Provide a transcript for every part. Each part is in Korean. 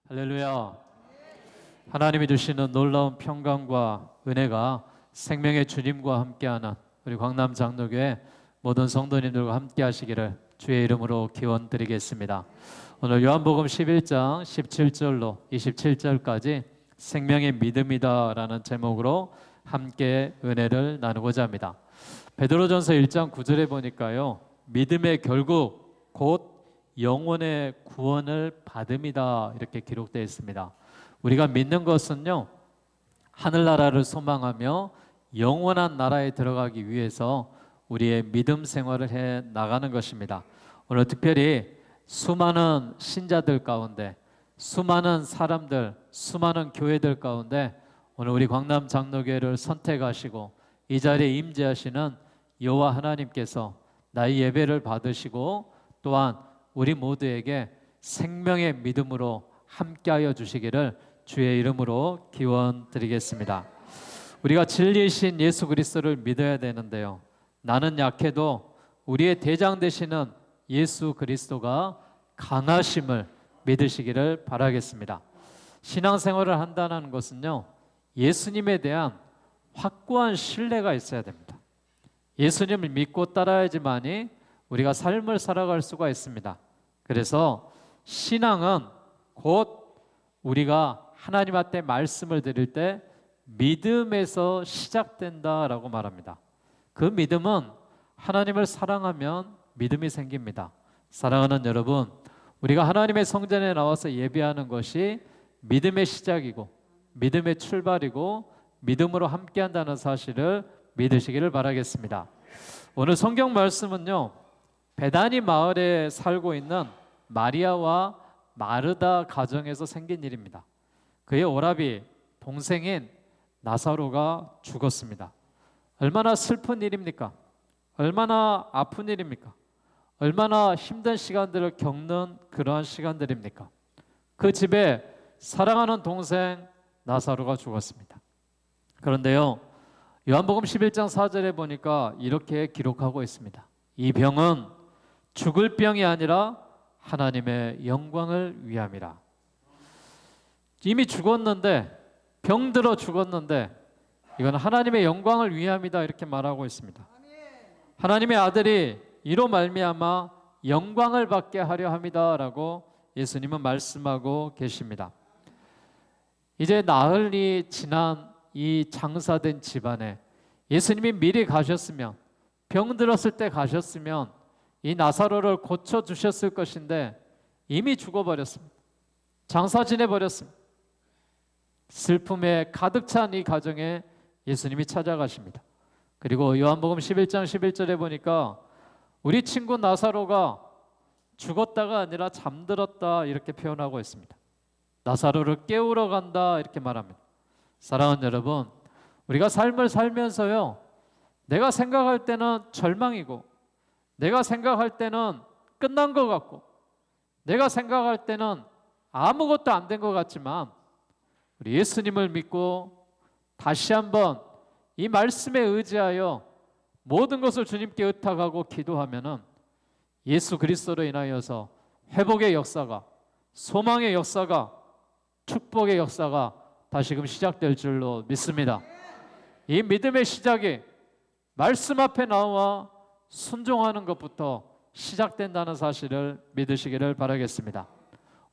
할렐루야. 하나님이 주시는 놀라운 평강과 은혜가 생명의 주님과 함께하는 우리 광남 장로교회 모든 성도님들과 함께 하시기를 주의 이름으로 기원드리겠습니다. 오늘 요한복음 11장 17절로 27절까지 생명의 믿음이다 라는 제목으로 함께 은혜를 나누고자 합니다. 베드로전서 1장 9절에 보니까요, 믿음의 결국 곧 영혼의 구원을 받음이다 이렇게 기록되어 있습니다. 우리가 믿는 것은요, 하늘나라를 소망하며 영원한 나라에 들어가기 위해서 우리의 믿음 생활을 해 나가는 것입니다. 오늘 특별히 수많은 신자들 가운데, 수많은 사람들, 수많은 교회들 가운데 오늘 우리 광남 장로교회를 선택하시고 이 자리에 임재하시는 여호와 하나님께서 나의 예배를 받으시고 또한 우리 모두에게 생명의 믿음으로 함께하여 주시기를 주의 이름으로 기원드리겠습니다. 우리가 진리이신 예수 그리스도를 믿어야 되는데요, 나는 약해도 우리의 대장 되시는 예수 그리스도가 강하심을 믿으시기를 바라겠습니다. 신앙생활을 한다는 것은요, 예수님에 대한 확고한 신뢰가 있어야 됩니다. 예수님을 믿고 따라야지만이 우리가 삶을 살아갈 수가 있습니다. 그래서 신앙은 곧 우리가 하나님 앞에 말씀을 드릴 때 믿음에서 시작된다라고 말합니다. 그 믿음은 하나님을 사랑하면 믿음이 생깁니다. 사랑하는 여러분, 우리가 하나님의 성전에 나와서 예배하는 것이 믿음의 시작이고 믿음의 출발이고 믿음으로 함께한다는 사실을 믿으시기를 바라겠습니다. 오늘 성경 말씀은요, 베다니 마을에 살고 있는 마리아와 마르다 가정에서 생긴 일입니다. 그의 오라비 동생인 나사로가 죽었습니다. 얼마나 슬픈 일입니까? 얼마나 아픈 일입니까? 얼마나 힘든 시간들을 겪는 그러한 시간들입니까? 그 집에 사랑하는 동생 나사로가 죽었습니다. 그런데요, 요한복음 11장 4절에 보니까 이렇게 기록하고 있습니다. 이 병은 죽을 병이 아니라 하나님의 영광을 위함이라. 이미 죽었는데, 병들어 죽었는데 이건 하나님의 영광을 위함이다 이렇게 말하고 있습니다. 하나님의 아들이 이로 말미암아 영광을 받게 하려 함이다라고 예수님은 말씀하고 계십니다. 이제 나흘이 지난 이 장사된 집안에 예수님이 미리 가셨으면, 병들었을 때 가셨으면 이 나사로를 고쳐주셨을 것인데 이미 죽어버렸습니다. 장사 지내버렸습니다. 슬픔에 가득 찬 이 가정에 예수님이 찾아가십니다. 그리고 요한복음 11장 11절에 보니까 우리 친구 나사로가 죽었다가 아니라 잠들었다 이렇게 표현하고 있습니다. 나사로를 깨우러 간다 이렇게 말합니다. 사랑하는 여러분, 우리가 삶을 살면서요, 내가 생각할 때는 절망이고, 내가 생각할 때는 끝난 것 같고, 내가 생각할 때는 아무것도 안 된 것 같지만 우리 예수님을 믿고 다시 한번 이 말씀에 의지하여 모든 것을 주님께 의탁하고 기도하면은 예수 그리스도로 인하여서 회복의 역사가, 소망의 역사가, 축복의 역사가 다시금 시작될 줄로 믿습니다. 이 믿음의 시작이 말씀 앞에 나와 순종하는 것부터 시작된다는 사실을 믿으시기를 바라겠습니다.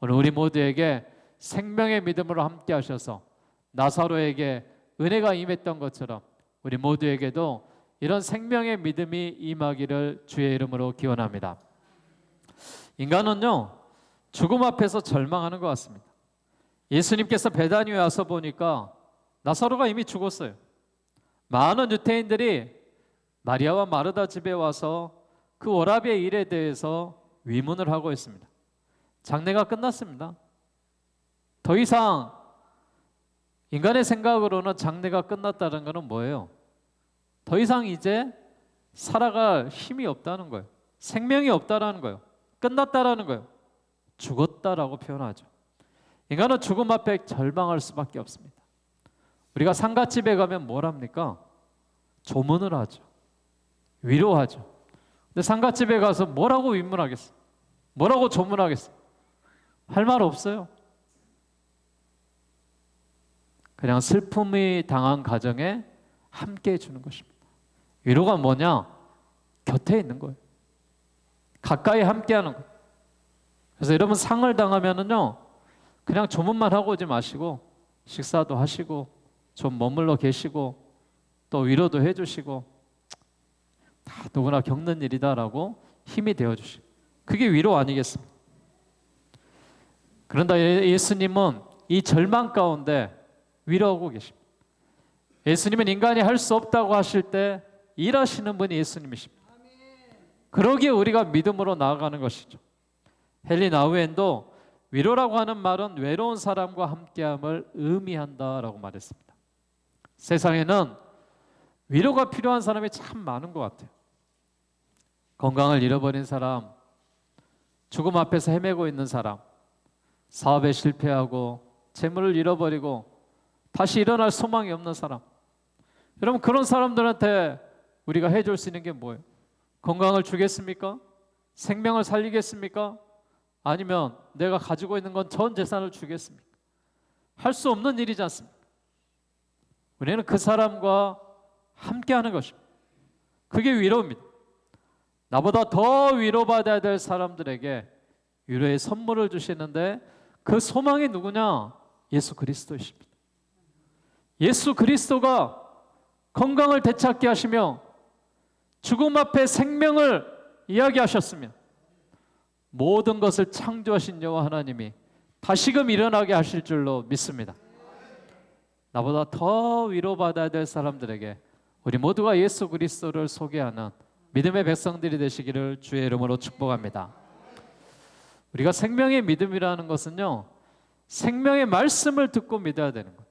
오늘 우리 모두에게 생명의 믿음으로 함께 하셔서 나사로에게 은혜가 임했던 것처럼 우리 모두에게도 이런 생명의 믿음이 임하기를 주의 이름으로 기원합니다. 인간은요, 죽음 앞에서 절망하는 것 같습니다. 예수님께서 베다니에 와서 보니까 나사로가 이미 죽었어요. 많은 유대인들이 마리아와 마르다 집에 와서 그 오라비의 일에 대해서 위문을 하고 있습니다. 장례가 끝났습니다. 더 이상 인간의 생각으로는 장례가 끝났다는 것은 뭐예요? 더 이상 이제 살아갈 힘이 없다는 거예요. 생명이 없다라는 거예요. 끝났다라는 거예요. 죽었다라고 표현하죠. 인간은 죽음 앞에 절망할 수밖에 없습니다. 우리가 상갓집에 가면 뭘 합니까? 조문을 하죠. 위로하죠. 근데 상갓집에 가서 뭐라고 위문하겠어? 뭐라고 조문하겠어? 할 말 없어요. 그냥 슬픔이 당한 가정에 함께 해주는 것입니다. 위로가 뭐냐? 곁에 있는 거예요. 가까이 함께 하는 거예요. 그래서 여러분 상을 당하면은요, 그냥 조문만 하고 오지 마시고 식사도 하시고 좀 머물러 계시고 또 위로도 해주시고, 다 누구나 겪는 일이다라고 힘이 되어주시고, 그게 위로 아니겠습니까? 그런데 예수님은 이 절망 가운데 위로하고 계십니다. 예수님은 인간이 할 수 없다고 하실 때 일하시는 분이 예수님이십니다. 그러기에 우리가 믿음으로 나아가는 것이죠. 헨리 나우엔도 위로라고 하는 말은 외로운 사람과 함께함을 의미한다라고 말했습니다. 세상에는 위로가 필요한 사람이 참 많은 것 같아요. 건강을 잃어버린 사람, 죽음 앞에서 헤매고 있는 사람, 사업에 실패하고 재물을 잃어버리고 다시 일어날 소망이 없는 사람. 여러분, 그런 사람들한테 우리가 해줄 수 있는 게 뭐예요? 건강을 주겠습니까? 생명을 살리겠습니까? 아니면 내가 가지고 있는 건 전 재산을 주겠습니까? 할 수 없는 일이지 않습니까? 우리는 그 사람과 함께하는 것입니다. 그게 위로입니다. 나보다 더 위로받아야 될 사람들에게 위로의 선물을 주시는데, 그 소망이 누구냐? 예수 그리스도이십니다. 예수 그리스도가 건강을 되찾게 하시며 죽음 앞에 생명을 이야기하셨으며 모든 것을 창조하신 여호와 하나님이 다시금 일어나게 하실 줄로 믿습니다. 나보다 더 위로받아야 될 사람들에게 우리 모두가 예수 그리스도를 소개하는 믿음의 백성들이 되시기를 주의 이름으로 축복합니다. 우리가 생명의 믿음이라는 것은요, 생명의 말씀을 듣고 믿어야 되는 거예요.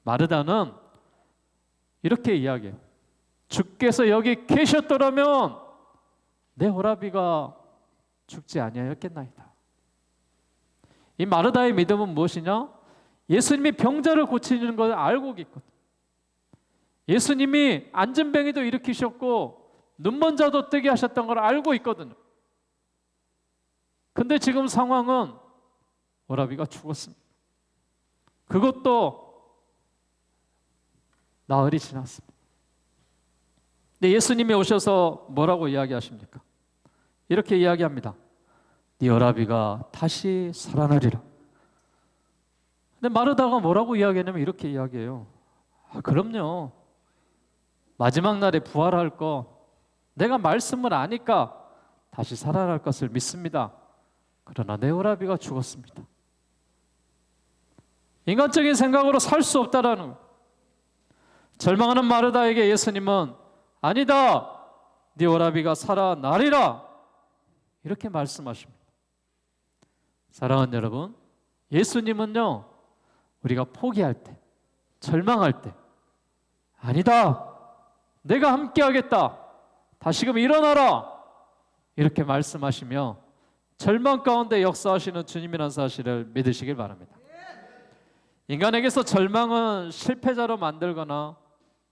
마르다는 이렇게 이야기해요. 주께서 여기 계셨더라면 내 오라비가 죽지 아니하였겠나이다. 이 마르다의 믿음은 무엇이냐? 예수님이 병자를 고치는 걸 알고 있거든. 예수님이 안진뱅이도 일으키셨고 눈먼 자도 뜨게 하셨던 걸 알고 있거든요. 근데 지금 상황은 오라비가 죽었습니다. 그것도 나흘이 지났습니다. 근데 예수님이 오셔서 뭐라고 이야기하십니까? 이렇게 이야기합니다. 네 오라비가 다시 살아나리라. 근데 마르다가 뭐라고 이야기하냐면 이렇게 이야기해요. 그럼요. 마지막 날에 부활할 거 내가 말씀을 아니까 다시 살아날 것을 믿습니다. 그러나 내 오라비가 죽었습니다. 인간적인 생각으로 살 수 없다라는 거예요. 절망하는 마르다에게 예수님은 아니다, 네 오라비가 살아나리라, 이렇게 말씀하십니다. 사랑하는 여러분, 예수님은요, 우리가 포기할 때, 절망할 때 아니다, 내가 함께 하겠다, 다시금 일어나라, 이렇게 말씀하시며 절망 가운데 역사하시는 주님이라는 사실을 믿으시길 바랍니다. 인간에게서 절망은 실패자로 만들거나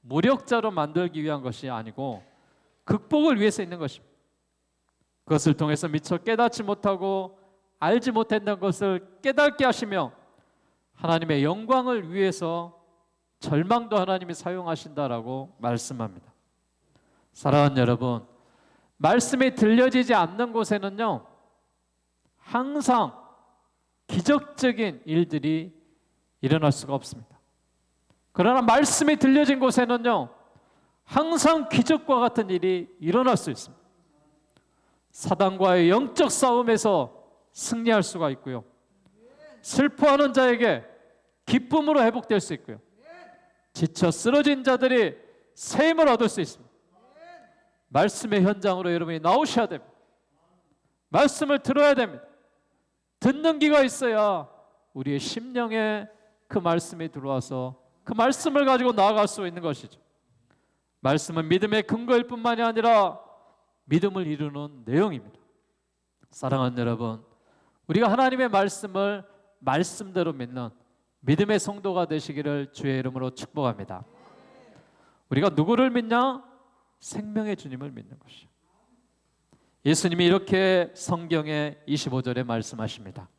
무력자로 만들기 위한 것이 아니고 극복을 위해서 있는 것입니다. 그것을 통해서 미처 깨닫지 못하고 알지 못했던 것을 깨닫게 하시며 하나님의 영광을 위해서 절망도 하나님이 사용하신다라고 말씀합니다. 사랑하는 여러분, 말씀이 들려지지 않는 곳에는요, 항상 기적적인 일들이 일어날 수가 없습니다. 그러나 말씀이 들려진 곳에는요, 항상 기적과 같은 일이 일어날 수 있습니다. 사단과의 영적 싸움에서 승리할 수가 있고요, 슬퍼하는 자에게 기쁨으로 회복될 수 있고요, 지쳐 쓰러진 자들이 새 힘을 얻을 수 있습니다. 말씀의 현장으로 여러분이 나오셔야 됩니다. 말씀을 들어야 됩니다. 듣는 귀가 있어야 우리의 심령에 그 말씀이 들어와서 그 말씀을 가지고 나아갈 수 있는 것이죠. 말씀은 믿음의 근거일 뿐만이 아니라 믿음을 이루는 내용입니다. 사랑하는 여러분, 우리가 하나님의 말씀을 말씀대로 믿는 믿음의 성도가 되시기를 주의 이름으로 축복합니다. 우리가 누구를 믿냐? 생명의 주님을 믿는 것이죠. 예수님이 이렇게 성경의 25절에 말씀하십니다.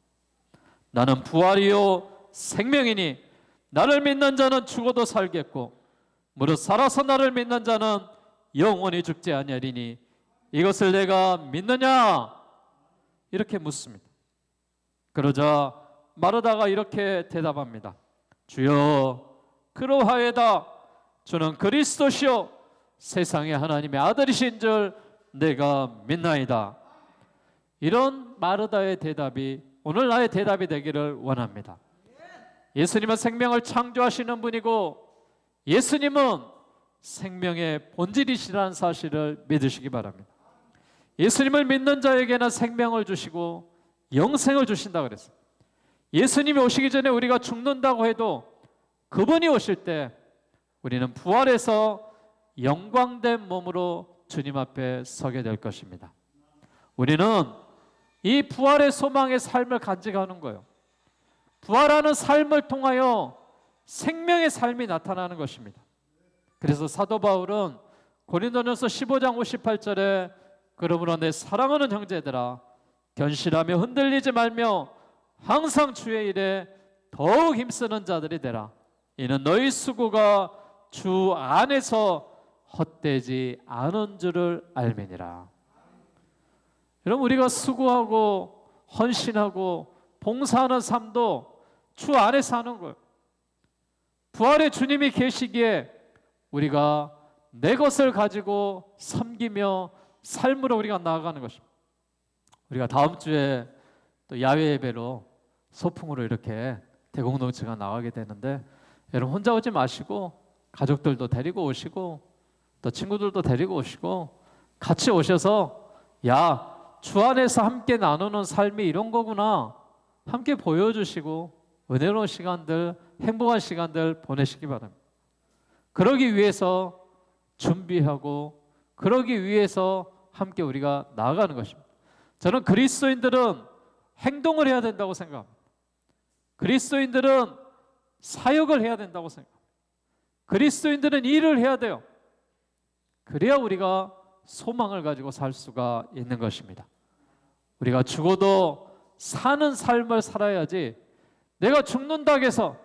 나는 부활이요 생명이니 나를 믿는 자는 죽어도 살겠고 무릇 살아서 나를 믿는 자는 영원히 죽지 아니하리니 이것을 내가 믿느냐? 이렇게 묻습니다. 그러자 마르다가 이렇게 대답합니다. 주여, 그러하여다. 주는 그리스도시요 세상의 하나님의 아들이신 줄 내가 믿나이다. 이런 마르다의 대답이 오늘 나의 대답이 되기를 원합니다. 예수님은 생명을 창조하시는 분이고 예수님은 생명의 본질이시라는 사실을 믿으시기 바랍니다. 예수님을 믿는 자에게는 생명을 주시고 영생을 주신다고 그랬어요. 예수님이 오시기 전에 우리가 죽는다고 해도 그분이 오실 때 우리는 부활해서 영광된 몸으로 주님 앞에 서게 될 것입니다. 우리는 이 부활의 소망의 삶을 간직하는 거예요. 부활하는 삶을 통하여 생명의 삶이 나타나는 것입니다. 그래서 사도 바울은 고린도전서 15장 58절에 그러므로 내 사랑하는 형제들아 견실하며 흔들리지 말며 항상 주의 일에 더욱 힘쓰는 자들이 되라. 이는 너희 수고가 주 안에서 헛되지 않은 줄을 알미니라. 여러분, 우리가 수고하고 헌신하고 봉사하는 삶도 주 안에 사는 거예요. 부활의 주님이 계시기에 우리가 내 것을 가지고 섬기며 삶으로 우리가 나아가는 것입니다. 우리가 다음 주에 또 야외 예배로 소풍으로 이렇게 대공동체가 나가게 되는데 여러분 혼자 오지 마시고 가족들도 데리고 오시고 또 친구들도 데리고 오시고 같이 오셔서 야, 주 안에서 함께 나누는 삶이 이런 거구나 함께 보여주시고 은혜로운 시간들, 행복한 시간들 보내시기 바랍니다. 그러기 위해서 준비하고 그러기 위해서 함께 우리가 나아가는 것입니다. 저는 그리스도인들은 행동을 해야 된다고 생각합니다. 그리스도인들은 사역을 해야 된다고 생각합니다. 그리스도인들은 일을 해야 돼요. 그래야 우리가 소망을 가지고 살 수가 있는 것입니다. 우리가 죽어도 사는 삶을 살아야지 내가 죽는다고 해서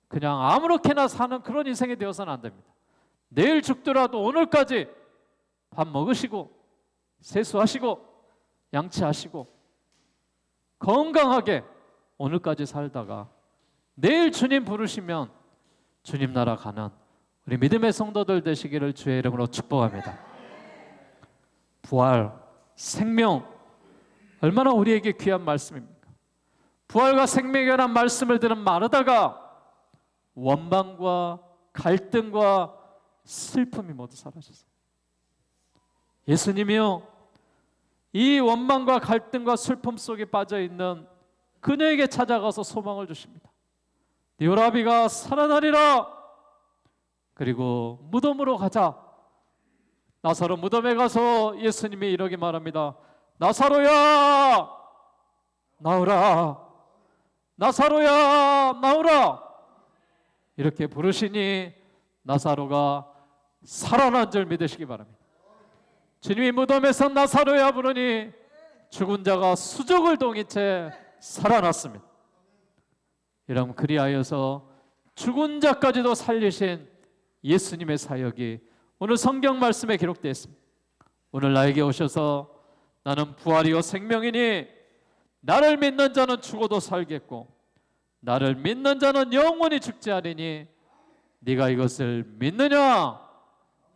그냥 아무렇게나 사는 그런 인생이 되어서는 안 됩니다. 내일 죽더라도 오늘까지 밥 먹으시고 세수하시고 양치하시고 건강하게 오늘까지 살다가 내일 주님 부르시면 주님 나라 가는 우리 믿음의 성도들 되시기를 주의 이름으로 축복합니다. 부활, 생명 얼마나 우리에게 귀한 말씀입니까? 부활과 생명에 관한 말씀을 들은 마르다가 원망과 갈등과 슬픔이 모두 사라졌어요. 예수님이요, 이 원망과 갈등과 슬픔 속에 빠져있는 그녀에게 찾아가서 소망을 주십니다. 네 오라비가 살아나리라. 그리고 무덤으로 가자. 나사로 무덤에 가서 예수님이 이렇게 말합니다. 나사로야 나오라. 나사로야 나오라. 이렇게 부르시니 나사로가 살아난 줄 믿으시기 바랍니다. 주님이 무덤에서 나사로야 부르니 죽은 자가 수족을 동인 채 살아났습니다. 여러분, 그리하여서 죽은 자까지도 살리신 예수님의 사역이 오늘 성경 말씀에 기록되어 있습니다. 오늘 나에게 오셔서 나는 부활이요 생명이니 나를 믿는 자는 죽어도 살겠고 나를 믿는 자는 영원히 죽지 않으니 네가 이것을 믿느냐?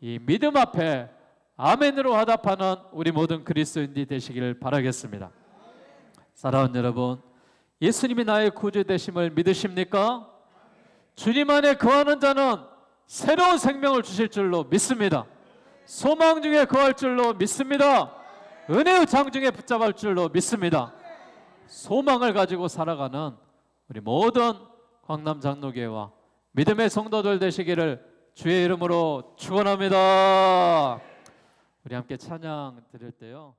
이 믿음 앞에 아멘으로 화답하는 우리 모든 그리스도인들이 되시기를 바라겠습니다. 사랑하는 여러분, 예수님이 나의 구주 되심을 믿으십니까? 주님 안에 거하는 자는 새로운 생명을 주실 줄로 믿습니다. 소망 중에 거할 줄로 믿습니다. 은혜의 장중에 붙잡을 줄로 믿습니다. 소망을 가지고 살아가는 우리 모든 광남 장로교회와 믿음의 성도들 되시기를 주의 이름으로 축원합니다. 우리 함께 찬양 드릴 때요.